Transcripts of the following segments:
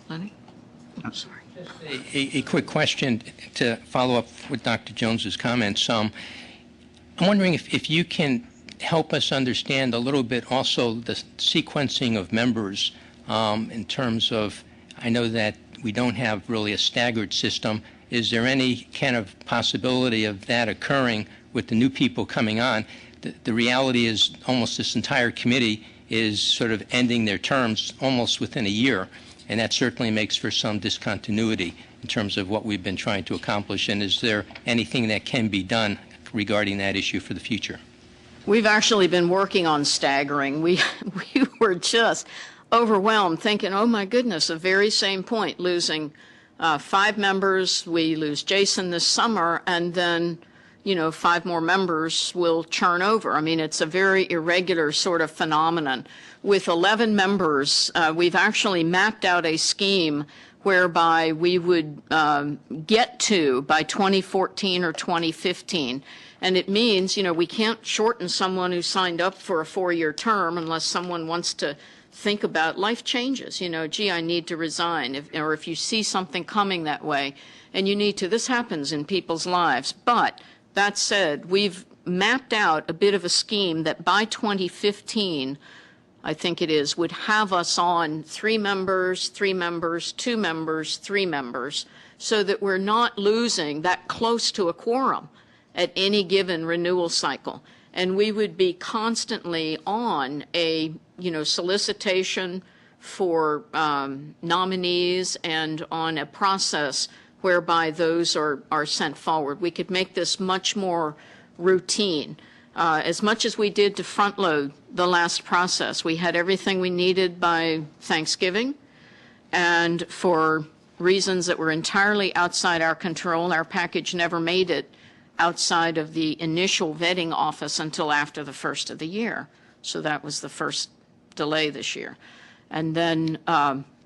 Lenny? I'm sorry. A quick question to follow up with Dr. Jones's comments. I'm wondering if you can help us understand a little bit also the sequencing of members in terms of, I know that we don't have really a staggered system. Is there any kind of possibility of that occurring with the new people coming on? The reality is almost this entire committee is sort of ending their terms almost within a year, and that certainly makes for some discontinuity in terms of what we've been trying to accomplish. And is there anything that can be done regarding that issue for the future? We've actually been working on staggering. We were just overwhelmed thinking, oh my goodness, the very same point, losing 5 members. We lose Jason this summer, and then 5 more members will churn over. I mean, it's a very irregular sort of phenomenon. With 11 members, we've actually mapped out a scheme whereby we would get to by 2014 or 2015. And it means, we can't shorten someone who signed up for a 4-year term unless someone wants to think about life changes. Gee, I need to resign. Or if you see something coming that way, and you need to, this happens in people's lives. But that said, we've mapped out a bit of a scheme that by 2015, I think it is, would have us on 3 members, 3 members, 2 members, 3 members, so that we're not losing that close to a quorum at any given renewal cycle. And we would be constantly on a, solicitation for nominees and on a process whereby those are sent forward. We could make this much more routine. As much as we did to front load the last process, we had everything we needed by Thanksgiving, and for reasons that were entirely outside our control, our package never made it outside of the initial vetting office until after the first of the year. So that was the first delay this year. And then,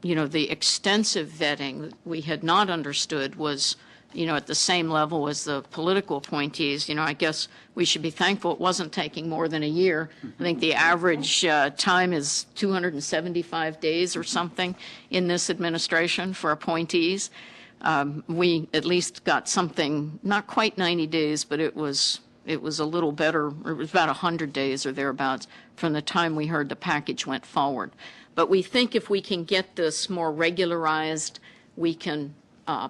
the extensive vetting that we had not understood was, at the same level as the political appointees. I guess we should be thankful it wasn't taking more than a year. I think the average time is 275 days or something in this administration for appointees. We at least got something, not quite 90 days, but it was a little better. It was about 100 days or thereabouts from the time we heard the package went forward. But we think if we can get this more regularized, we can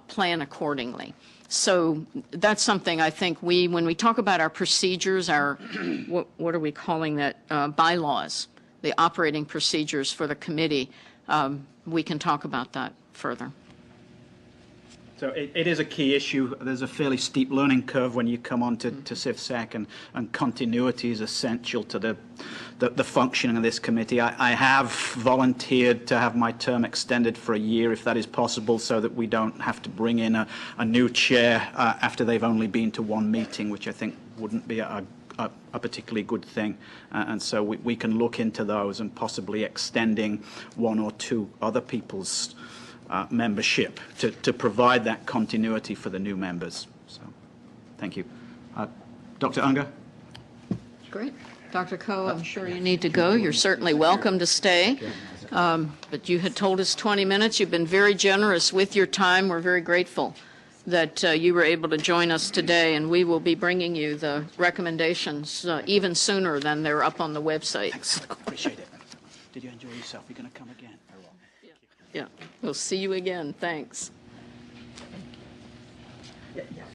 plan accordingly. So that's something I think when we talk about our procedures, our, what are we calling that, bylaws, the operating procedures for the committee, we can talk about that further. So it is a key issue. There's a fairly steep learning curve when you come on to CFSAC, and continuity is essential to the functioning of this committee. I have volunteered to have my term extended for a year, if that is possible, so that we don't have to bring in a new chair after they've only been to one meeting, which I think wouldn't be a particularly good thing. And so we can look into those and possibly extending 1 or 2 other people's membership to provide that continuity for the new members. So, thank you. Dr. Unger? Great. Dr. Coe, I'm sure you need to go. You're certainly welcome to stay. But you had told us 20 minutes. You've been very generous with your time. We're very grateful that you were able to join us today, and we will be bringing you the recommendations even sooner than they're up on the website. Thanks. Appreciate it. Did you enjoy yourself? You're going to come again? Yeah, we'll see you again. Thanks.